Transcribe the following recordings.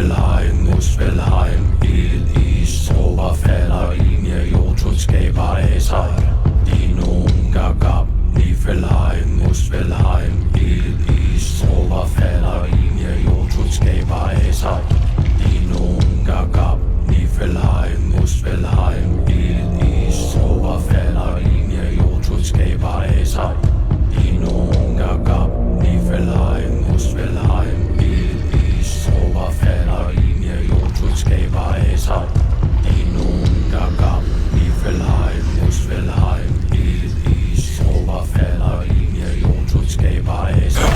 Niflheim, Muspelheim, ild, is, tropper falder ind, Jotun skaber af sig. Dinum, Gagab, Niflheim, Muspelheim, ild, is, tropper falder ind, Jotun skaber af sig. Dinum, Gagab, Niflheim, Muspelheim, ild, is, tropper falder ind, Jotun skaber af sig. Dinum, Gagab, Niflheim, Muspelheim, ild, is, tropper falder ind, Jotun skaber af sig. Dinum, Gagab, Niflheim, Muspelheim, ild, is, tropper falder ind, Jotun skaber af sig.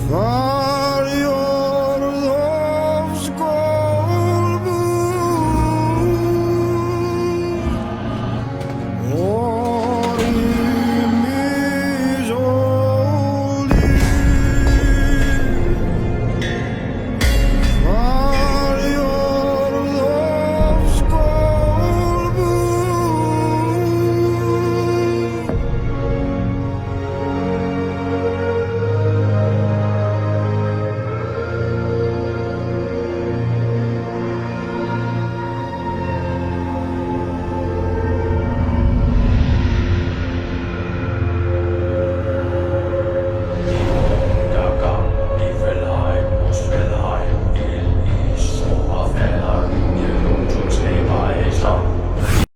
Far